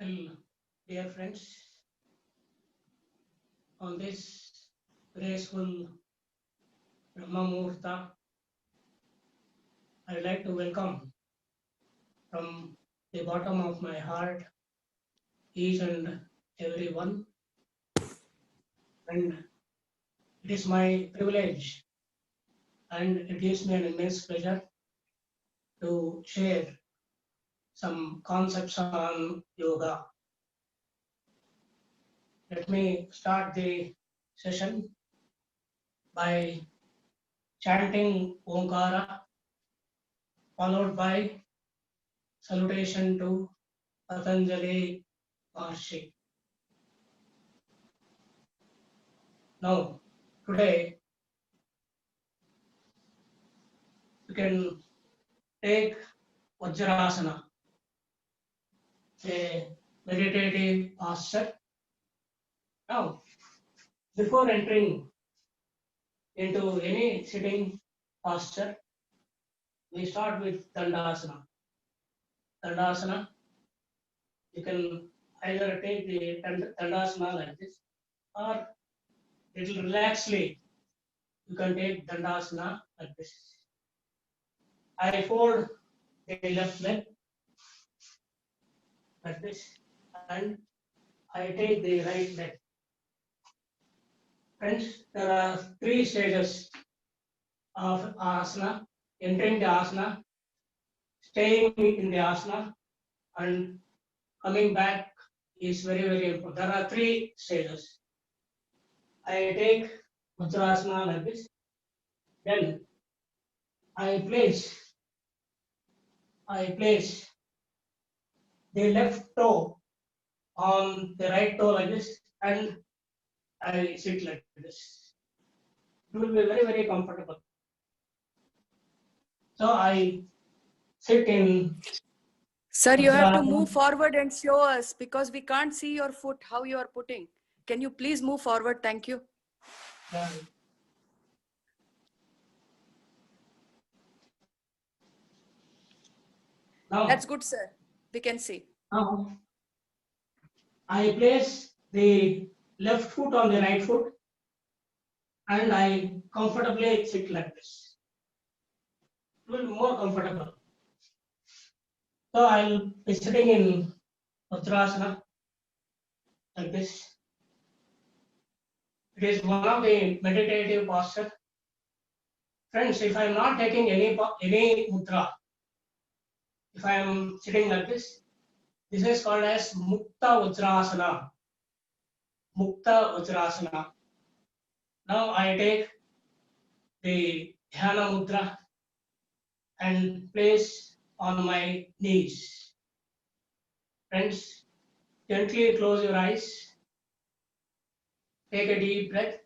Well, dear friends, on this graceful Brahma Muhurta, I would like to welcome from the bottom of my heart each and every one. And it is my privilege and it gives me an immense pleasure to share some concepts on yoga. Let me start the session by chanting Omkara, followed by salutation to Patanjali Maharshi. Now, today you can take Vajrasana, a meditative posture. Now, before entering into any sitting posture, we start with Dandasana. Dandasana, you can either take the Dandasana like this, or little relaxedly, you can take Dandasana like this. I fold the left leg like this, and I take the right leg. Friends, there are three stages of asana: entering the asana, staying in the asana, and coming back is very, very important. There are three stages. I take Vajrasana like this, then I place the left toe on the right toe like this, and I sit like this. It will be very, very comfortable. So I sit in Sir, you have to Vajrasana. move forward and show us because we can't see your foot, how you are putting. Can you please move forward? Thank you. Yeah. Now, That's good, sir. We can see. now I place the left foot on the right foot and I comfortably sit like this. It will be more comfortable. So I'll be sitting in Vajrasana like this. It is one of the meditative posture. Friends, if I am not taking any mudra, if I am sitting like this is called as Mukta Vajrasana. Mukta Vajrasana. Now I take the Dhyana Mudra and place on my knees. Friends, gently close your eyes. Take a deep breath.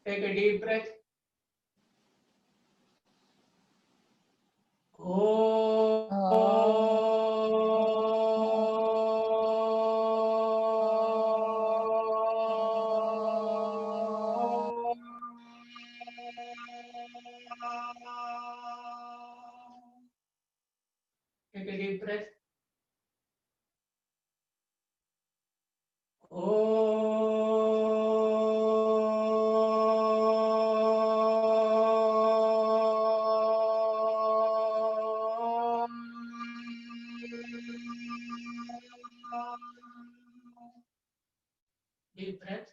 Take a deep breath. Take a deep breath. Deep breath.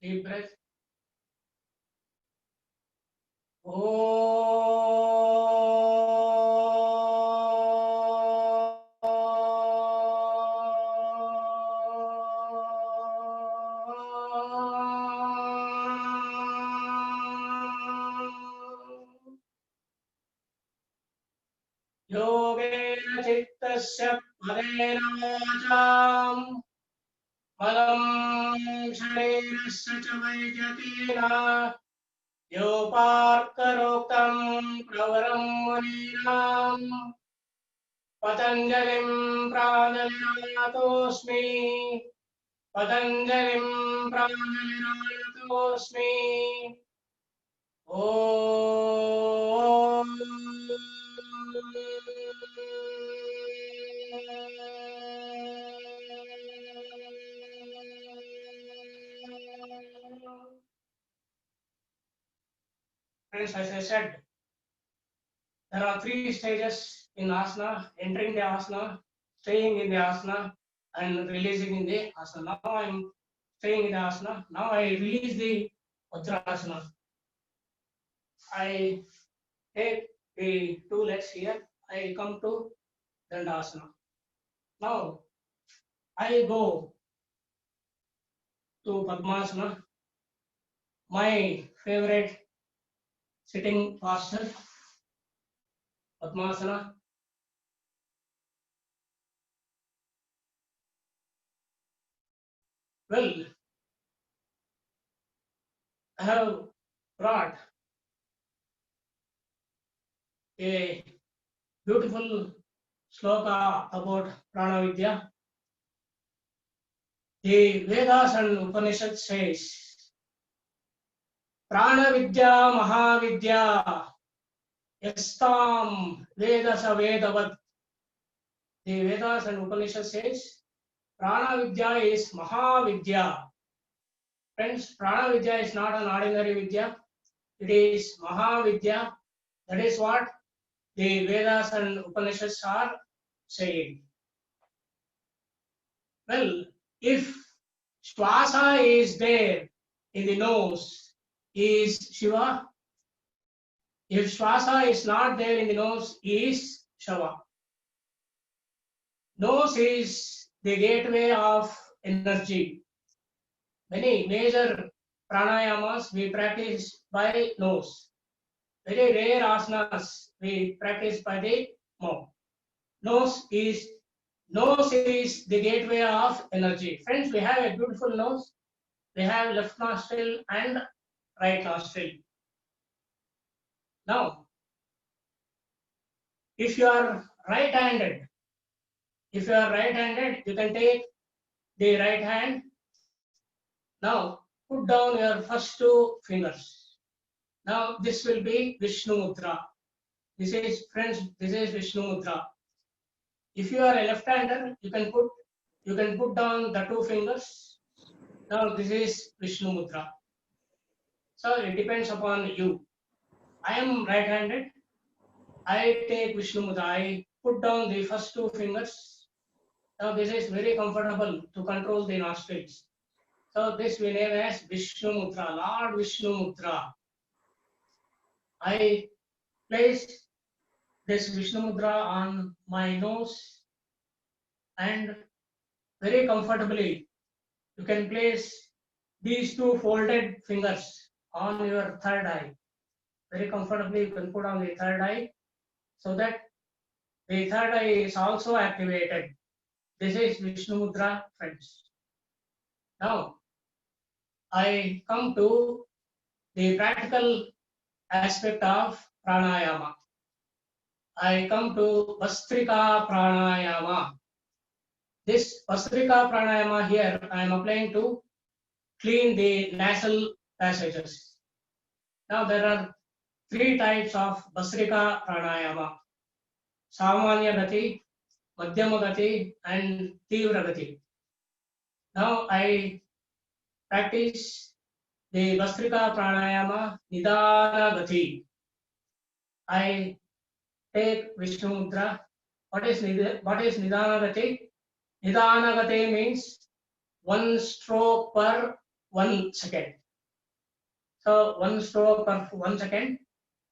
Deep breath. योगेन चित्तस्य पदेन वाचाम् मलं शरीरस्य च वैद्यकेन योपार्करोक्तं प्रवरं मुनीनाम् पतञ्जलिं प्राञ्जलिरानतोऽस्मि पतञ्जलिं प्राञ्जलिरानतोऽस्मि ॐ Friends, as I said, there are 3 stages in asana: entering the asana, staying in the asana, and releasing in the asana. Now I am staying in the asana. Now I release the Vajrasana. I take the 2 legs here. I come to Dandasana. Now I go to Padmasana, my favorite sitting posture. Padmasana. Well, I have brought a beautiful sloka about Prana Vidya. The Vedas and Upanishads says, Prana Vidya Mahavidya Yastam Vedasa Vedavad. The Vedas and Upanishads says, Prana Vidya is Mahavidya. Friends, Prana Vidya is not an ordinary Vidya. It is Mahavidya. That is what the Vedas and Upanishads are saying. Well, if Swasa is there in the nose, is Shiva. If Swasa is not there in the nose, is Shava. Nose is the gateway of energy. Many major pranayamas we practice by nose. Very rare asanas we practice by the mouth. Nose is the gateway of energy. Friends, we have a beautiful nose. We have left nostril and right nostril. Now, if you are right-handed, you can take the right hand. Now, put down your first 2 fingers. Now, this will be Vishnu Mudra. This is, friends, this is Vishnu Mudra. If you are a left-hander, you can put down the 2 fingers. Now, this is Vishnu Mudra. So, it depends upon you. I am right-handed. I take Vishnu Mudra. I put down the first 2 fingers. Now, this is very comfortable to control the nostrils. So, this we name as Vishnu Mudra, Lord Vishnu Mudra. I place this Vishnu Mudra on my nose and very comfortably you can place these 2 folded fingers on your third eye. Very comfortably you can put on the third eye so that the third eye is also activated. This is Vishnu Mudra, friends. Now, I come to the practical aspect of pranayama. I come to Vastrika pranayama. This Vastrika pranayama here I am applying to clean the nasal passages. Now there are 3 types of Vastrika pranayama: Samanya Gati, Madhyama Gati, and Tivra Gati. Now I practice the Vastrika pranayama Nidana Gati. I take Vishnu Mudra. What is Nidana Gati? Nidana Gati means 1 stroke per 1 second. So 1 stroke per 1 second.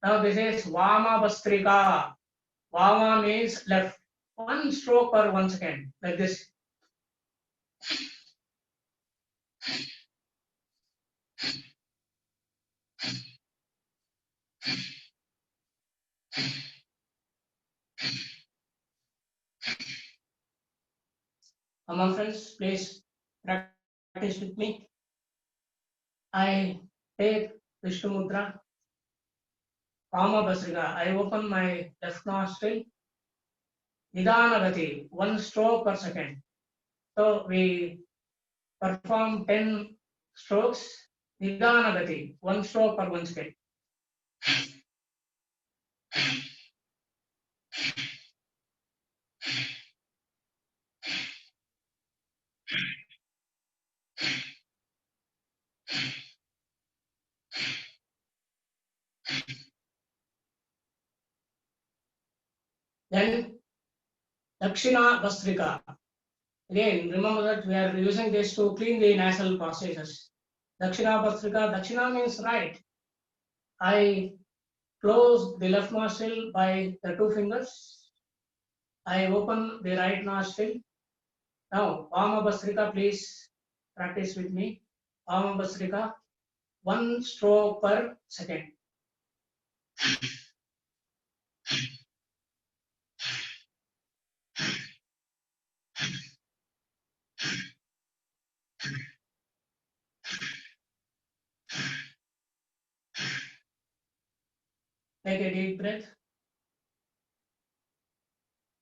Now this is Vama Vastrika. Vama means left. 1 stroke per 1 second, like this. Come on, friends, please practice with me. I take Vishnu Mudra, Vama Basrika. I open my left nostril, Nidanagati, 1 stroke per second. So we perform 10 strokes, Nidanagati, 1 stroke per 1 second. Then Dakshina Bastrika. Again, remember that we are using this to clean the nasal passages. Dakshina Bastrika, Dakshina means right. I close the left nostril by the 2 fingers. I open the right nostril. Now, Vama Bastrika, please practice with me. Vama Bastrika, 1 stroke per second. Take a deep breath.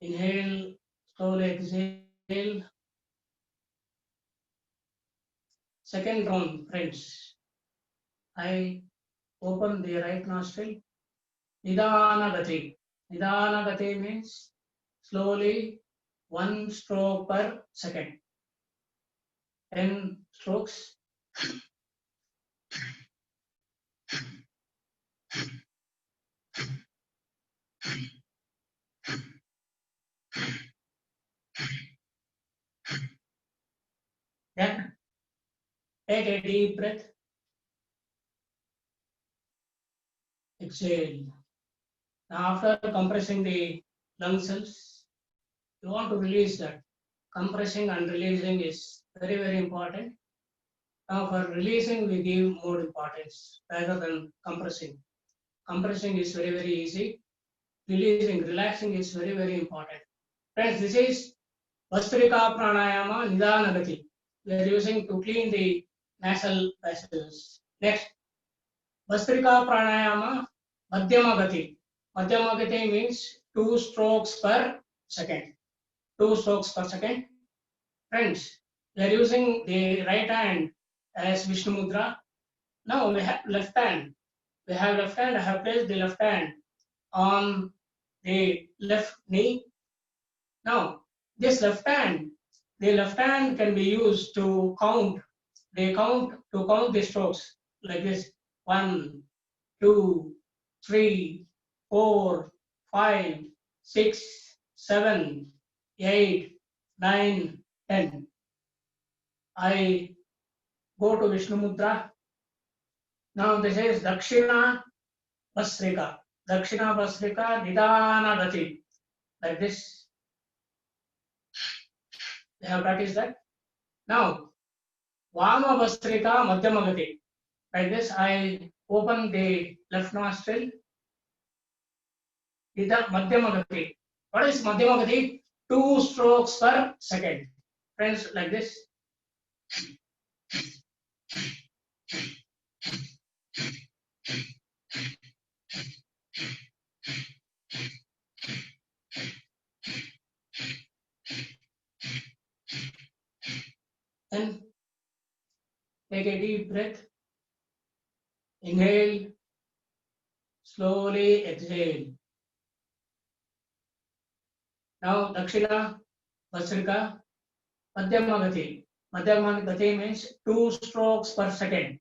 Inhale, slowly exhale. Second round, friends. I open the right nostril. Nidanagati. Nidanagati means slowly 1 stroke per second. 10 strokes. Then take a deep breath. Exhale. Now, after compressing the lung cells, you want to release that. Compressing and releasing is very, very important. Now, for releasing, we give more importance rather than compressing. Compressing is very, very easy. Releasing, relaxing is very, very important. Friends, this is Vastrika Pranayama Nidanagati. We are using to clean the nasal passages. Next, Vastrika Pranayama Madhyamagati. Madhyamagati means 2 strokes per second. 2 strokes per second. Friends, we are using the right hand as Vishnu Mudra. Now we have left hand. We have left hand. I have placed the left hand on the left knee. Now, this left hand, the left hand can be used to count the strokes like this: 1, 2, 3, 4, 5, 6, 7, 8, 9, 10. I go to Vishnu Mudra. Now this is Dakshina Basrika. Dakshina Basrika Nidanagati. Like this. We have practiced that. Now, Vama Bastrika Madhyamagati. Like this, I open the left nostril. Madhyamagati. What is Madhyamagati? 2 strokes per second. Friends, like this. Then take a deep breath. Inhale. Slowly exhale. Now, Dakshina Basrika Madhyamagati. Madhyamagati means 2 strokes per second.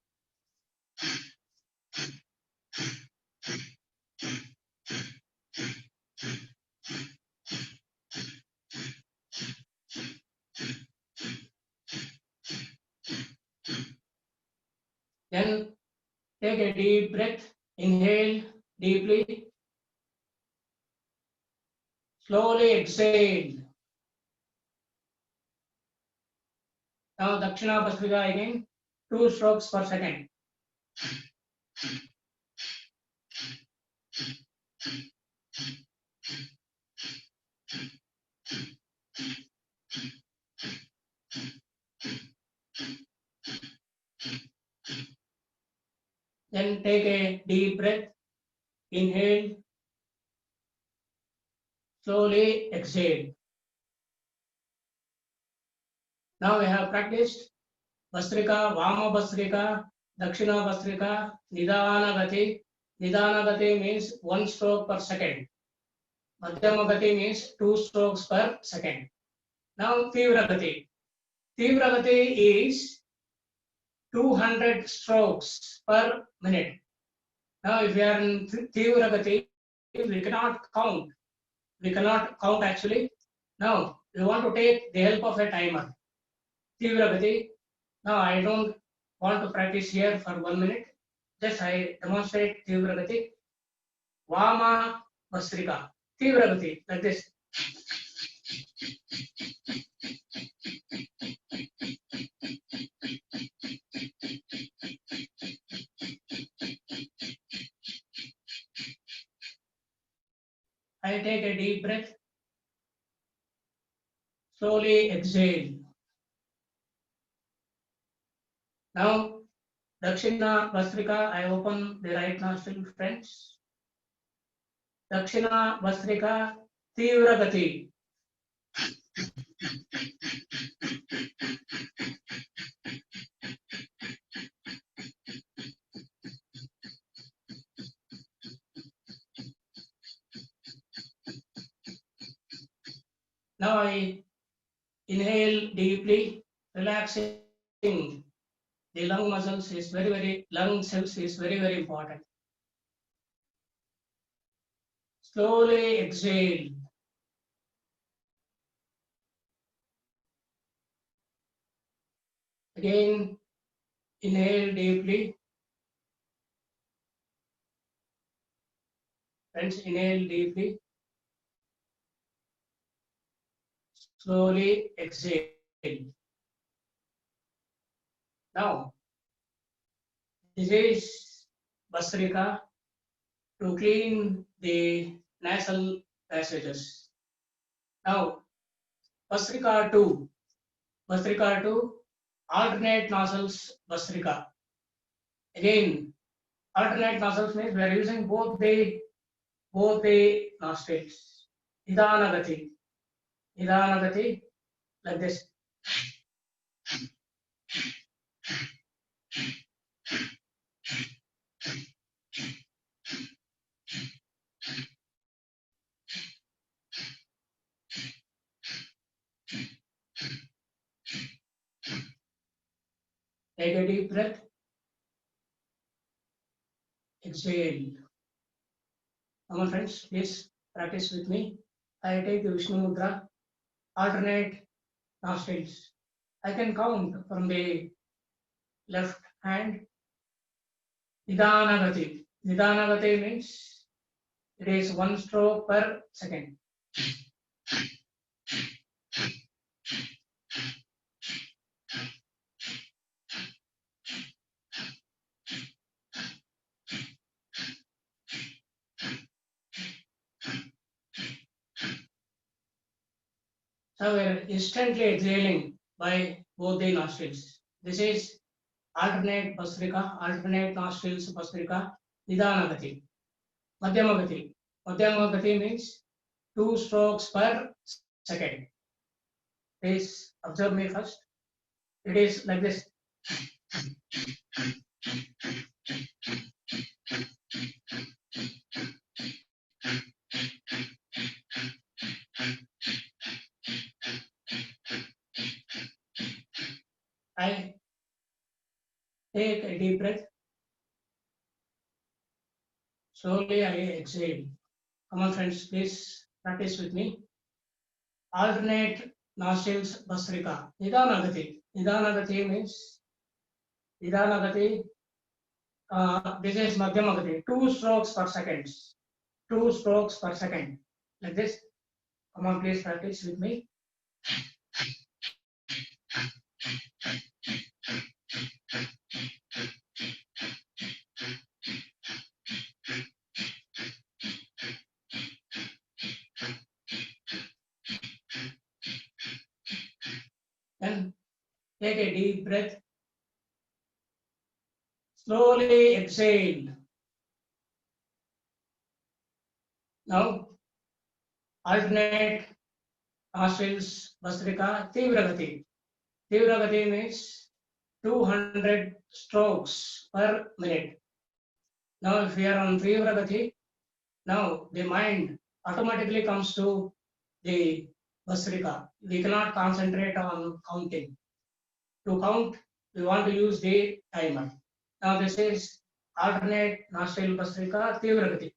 Then take a deep breath. Inhale deeply. Slowly exhale. Now Dakshina Basrika again, 2 strokes per second. Then take a deep breath. Inhale. Slowly exhale. Now we have practiced Bastrika, Vama Bastrika, Dakshina Bastrika, Nidana Gati. Nidana Gati means 1 stroke per second. Madhyama Gati means 2 strokes per second. Now Tivra Gati. Tivra Gati is 200 strokes per minute. Now if we are in Tivra Gati, we cannot count. We cannot count actually. Now we want to take the help of a timer. Tivra Gati. Now I don't want to practice here for 1 minute. Just I demonstrate Tivra Gati. Vama Bastrika. Tivra Gati, like this. I take a deep breath. Slowly exhale. Now, Dakshina Bastrika, I open the right nostril, friends. Dakshina Bastrika, Tivra Gati. Now I inhale deeply, relaxing the lung muscles is lung cells is very important. Slowly exhale. Again, inhale deeply. Friends, inhale deeply. Slowly exhale. Now, this is Bastrika to clean the nasal passages. Now, Bastrika 2. Bastrika 2, alternate nostrils Bastrika. Again, alternate nostrils means we are using both the nostrils. Nidana Gati. Nidana Gati, like this. Take a deep breath. Exhale. Come on, friends, please practice with me. I take the Vishnu Mudra, alternate nostrils. I can count from the left hand. Nidana Gati. Nidana Gati means it is 1 stroke per second. So we are instantly exhaling by both the nostrils. This is alternate Bastrika, alternate nostrils Bastrika, Nidana Gati. Madhyama Gati. Madhyama Gati means 2 strokes per second. Please observe me first. It is like this. I take a deep breath. Slowly I exhale. Come on, friends, please practice with me. Alternate nostrils Bastrika. Nidana Gati. Nidana Gati means Nidana Gati. This is Madhyama Gati. 2 strokes per second. 2 strokes per second. Like this. Come on, please practice with me. Then take a deep breath. Slowly exhale. Now, alternate nostrils, Bhastrika, Tivragati. Tivragati means 200 strokes per minute. Now, if we are on Tivragati, now the mind automatically comes to the Bhastrika. We cannot concentrate on counting. To count, we want to use the timer. Now, this is alternate nostril Bhastrika, Tivragati.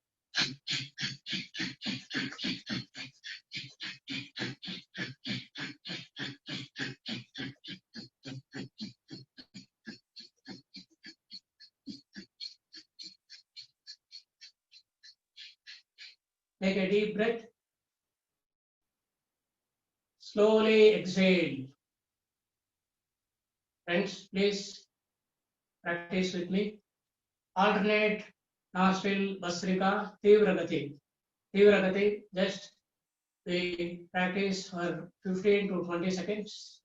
Take a deep breath. Slowly exhale. Friends, please practice with me. Alternate nostril Bhastrika, Tivragati. Tivragati, just we practice for 15 to 20 seconds.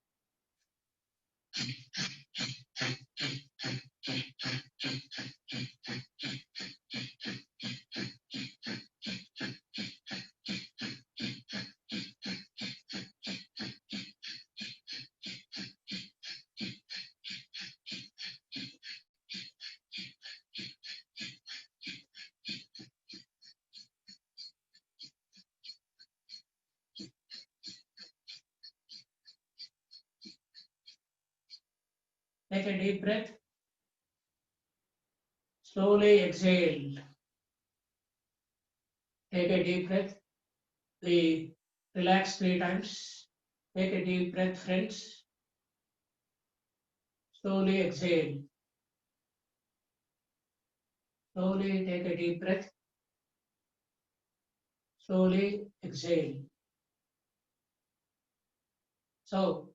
Take a deep breath. Slowly exhale. Take a deep breath. We relax 3 times. Take a deep breath, friends. Slowly exhale. Slowly take a deep breath. Slowly exhale. So,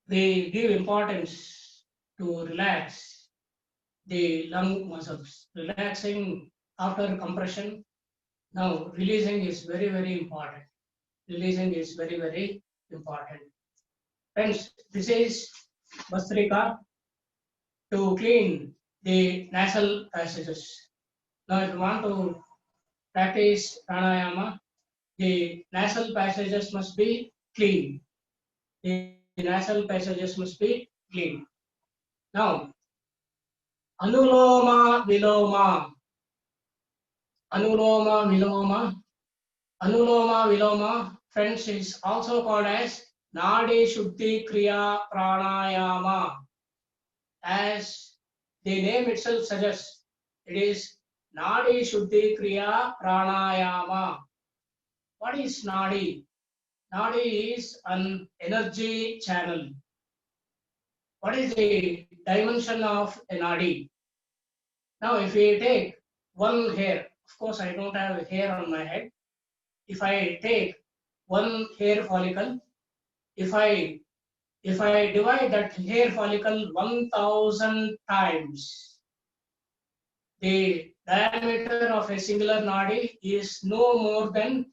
we give importance to relax the lung muscles. Relaxing after compression. Now, releasing is very, very important. Releasing is very, very important. Friends, this is Bhastrika to clean the nasal passages. Now, if you want to practice pranayama, the nasal passages must be clean. The nasal passages must be clean. Now, Anuloma Viloma. Anuloma Viloma. Anuloma Viloma, friends, is also called as Nadi Shuddhi Kriya Pranayama. As the name itself suggests, it is Nadi Shuddhi Kriya Pranayama. What is Nadi? Nadi is an energy channel. What is the dimension of a Nadi? Now, if we take one hair, of course, I don't have a hair on my head. If I take one hair follicle, if I divide that hair follicle 1,000 times, the diameter of a singular nadi is no more than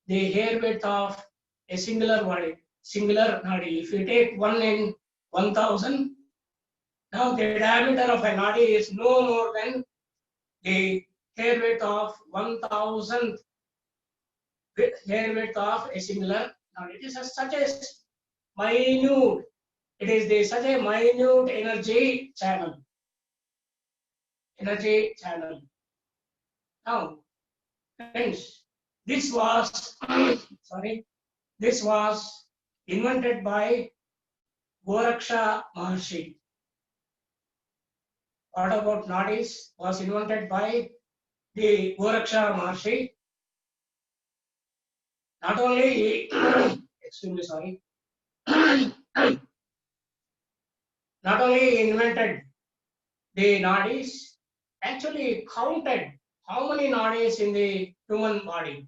the hair width of a singular nadi. If you take 1 in 1,000, now the diameter of a nadi is no more than the hair width of 1,000 hair width of a singular nadi. It is such a minute. It is such a minute energy channel. Energy channel. Now, friends, this was this was invented by Goraksha Maharshi. What about nadis was invented by the Goraksha Maharshi. Not only extremely sorry. Not only invented the nadis, actually counted how many nadis in the human body.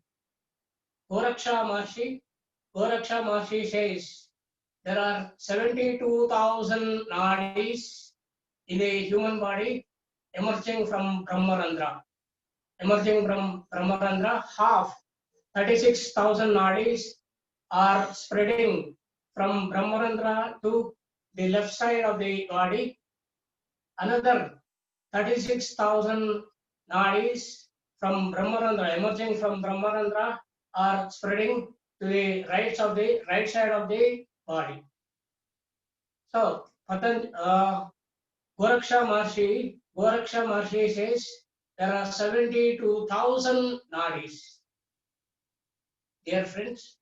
Goraksha Maharshi says there are 72,000 nadis in the human body emerging from Brahmarandra. Half 36,000 nadis are spreading from Brahmarandra to the left side of the body, another 36,000 nadis from Brahmarandra, emerging from Brahmarandra, are spreading to the right side of the body. So, Goraksha Maharshi says there are 72,000 nadis. Dear friends,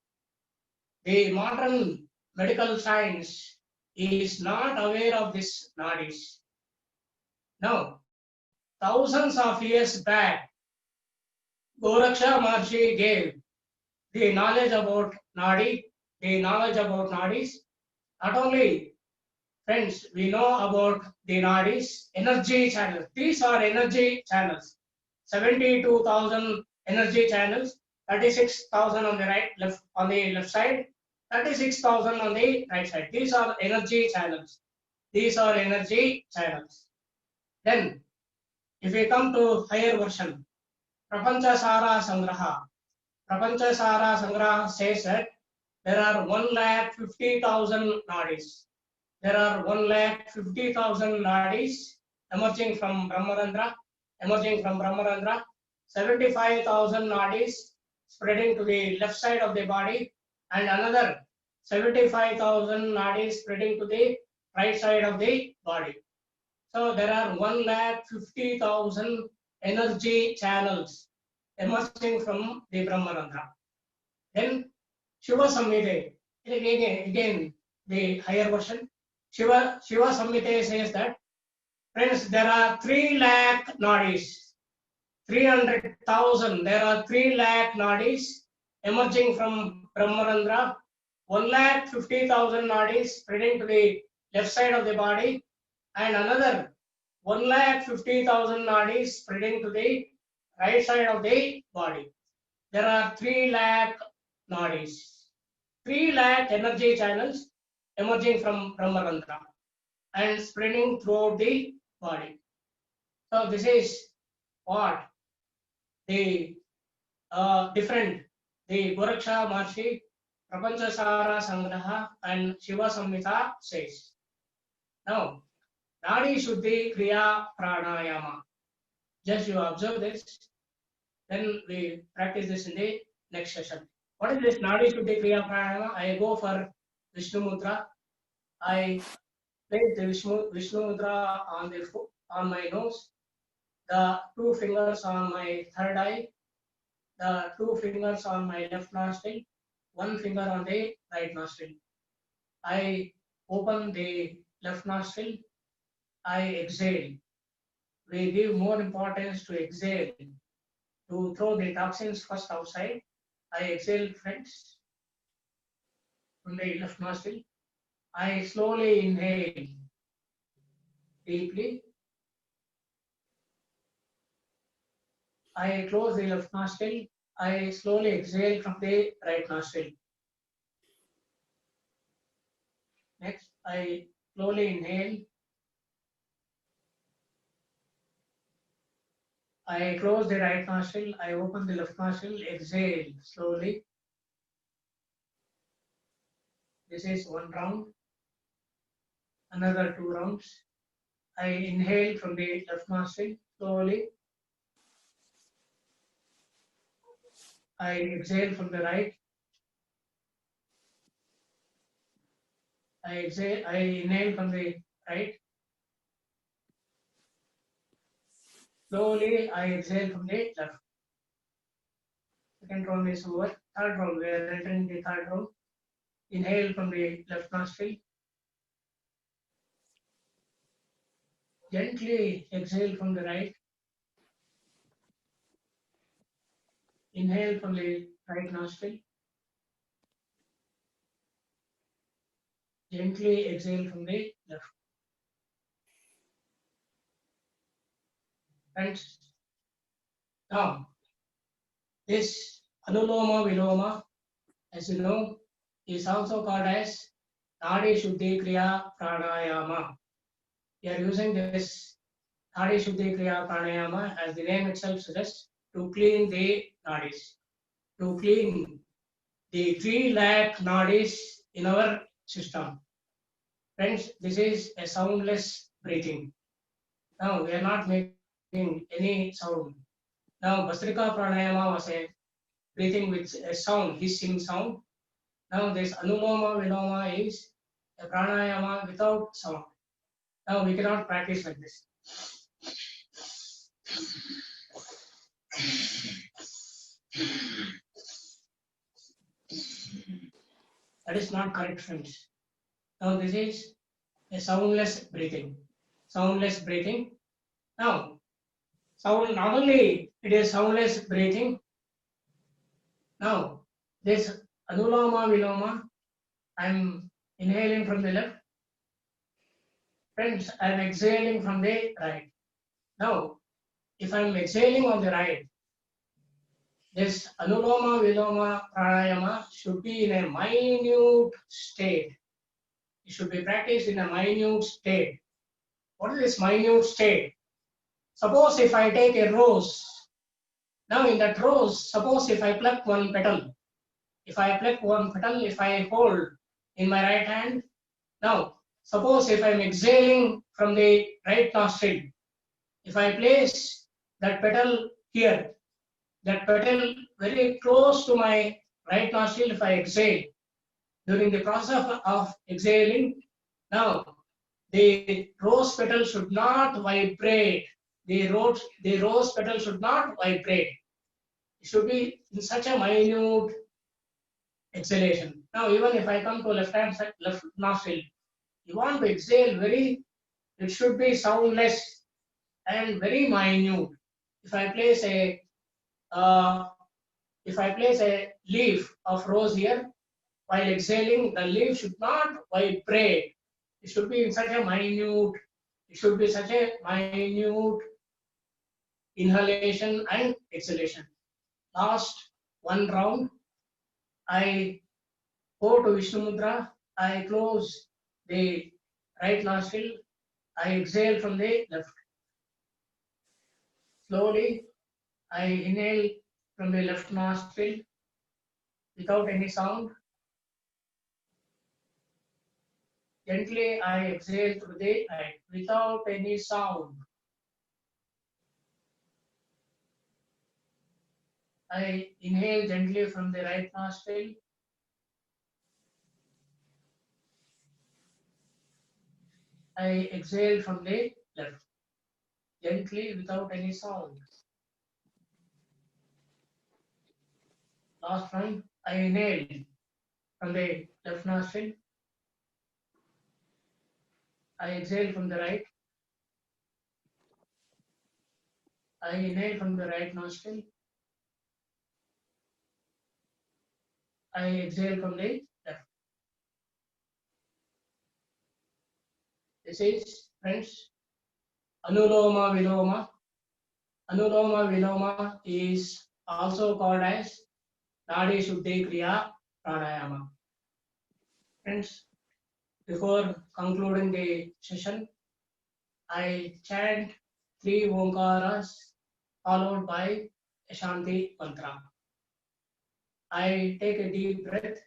the modern medical science is not aware of this nadis. Now, thousands of years back, Goraksha Maharshi gave the knowledge about nadis. Not only, friends, we know about the nadis, energy channels. These are energy channels. 72,000 energy channels, 36,000 on the left side, 36,000 on the right side. These are energy channels. Then, if we come to higher version, Prapancha Sara Sangraha says that there are 150,000 nadis. There are 150,000 nadis emerging from Brahmarandra. 75,000 nadis spreading to the left side of the body, and another 75,000 nadis spreading to the right side of the body. So there are 150,000 energy channels emerging from the Brahmarandra. Then Shiva Samhita, again the higher version. Shiva Samhita says that, friends, there are 3 lakh nadis, 300,000. There are 3 lakh nadis emerging from Brahmarandra, 150,000 nadis spreading to the left side of the body, and another 150,000 nadis spreading to the right side of the body. There are 3 lakh nadis, 3 lakh energy channels emerging from Brahmarandra and spreading throughout the body. So this is what the different, the Goraksha Maharshi, Prapancha Sara Sangraha and Shiva Samhita says. Now, Nadi Shuddhi Kriya Pranayama. Just you observe this, then we practice this in the next session. What is this Nadi Shuddhi Kriya Pranayama? I go for Vishnu Mudra. I place the Vishnu Mudra on my nose, the 2 fingers on my third eye, the 2 fingers on my left nostril, 1 finger on the right nostril. I open the left nostril, I exhale. We give more importance to exhale, to throw the toxins first outside. I exhale, friends, from the left nostril. I slowly inhale deeply. I close the left nostril. I slowly exhale from the right nostril. Next, I slowly inhale. I close the right nostril. I open the left nostril. Exhale slowly. This is 1 round. Another 2 rounds. I inhale from the left nostril slowly. I exhale from the right. I inhale from the right. Slowly, I exhale from the left. Second round is over. Third round, we are entering the third round. Inhale from the left nostril. Gently exhale from the right. Inhale from the right nostril. Gently exhale from the left. Friends, now this Anuloma Viloma, as you know, is also called as Nadi Shuddhi Kriya Pranayama. We are using this Nadi Shuddhi Kriya Pranayama, as the name itself suggests, to clean the nadis, to clean the 3 lakh nadis in our system. Friends, this is a soundless breathing. Now we are not making any sound. Now Bhastrika Pranayama was a breathing with a sound, hissing sound. Now this Anuloma Viloma is a pranayama without sound. Now we cannot practice like this. That is not correct, friends. Now this is a soundless breathing. Soundless breathing. Now, sound not only it is soundless breathing. Now, this Anuloma Viloma, I am inhaling from the left. Friends, I am exhaling from the right. Now, if I am exhaling on the right, this Anuloma Viloma Pranayama should be in a minute state. It should be practiced in a minute state. What is this minute state? Suppose if I take a rose, now in that rose, suppose if I pluck one petal, if I hold in my right hand, now suppose if I'm exhaling from the right nostril, if I place that petal here, that petal very close to my right nostril, if I exhale, during the process of exhaling, now the rose petal should not vibrate. The rose petal should not vibrate. It should be in such a minute exhalation. Now, even if I come to left hand side, left nostril, you want to exhale it should be soundless and very minute. If I place a leaf of rose here, while exhaling, the leaf should not vibrate. It should be in such a minute. It should be such a minute inhalation and exhalation. Last one round, I go to Vishnu Mudra. I close the right nostril. I exhale from the left. Slowly, I inhale from the left nostril without any sound. Gently, I exhale through the right without any sound. I inhale gently from the right nostril. I exhale from the left, gently without any sound. Last one, I inhale from the left nostril. I exhale from the right. I inhale from the right nostril. I exhale from the left. This is, friends, Anuloma Viloma. Anuloma Viloma is also called as Nadi Shuddhi Kriya Pranayama. Friends, before concluding the session, I chant 3 Omkaras followed by a Shanti mantra. I take a deep breath.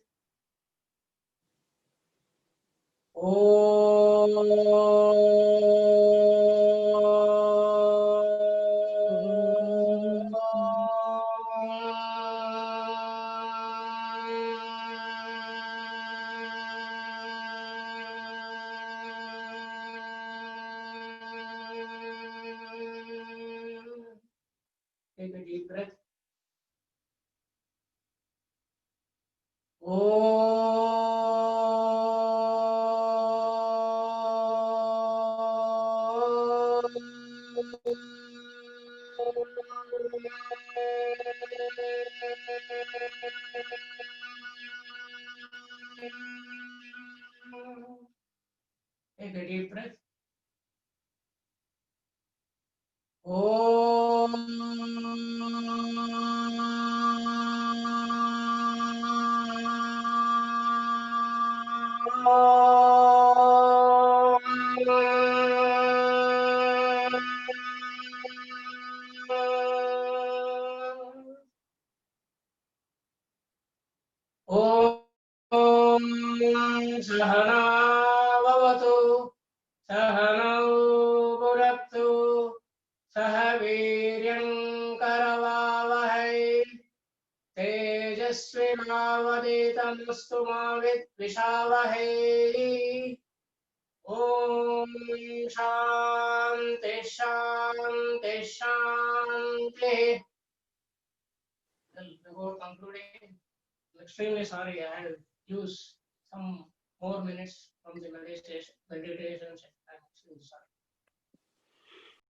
Take a deep breath. Take a deep breath. Om Sahana Bhavatu Sahanau Bhunaktu तेजस्विनावधीतमस्तु मा विद्विषावहै। ॐ शान्ति शान्ति शान्तिः. Well, before concluding, I'm extremely sorry I had used some more minutes from the meditation. I'm extremely sorry.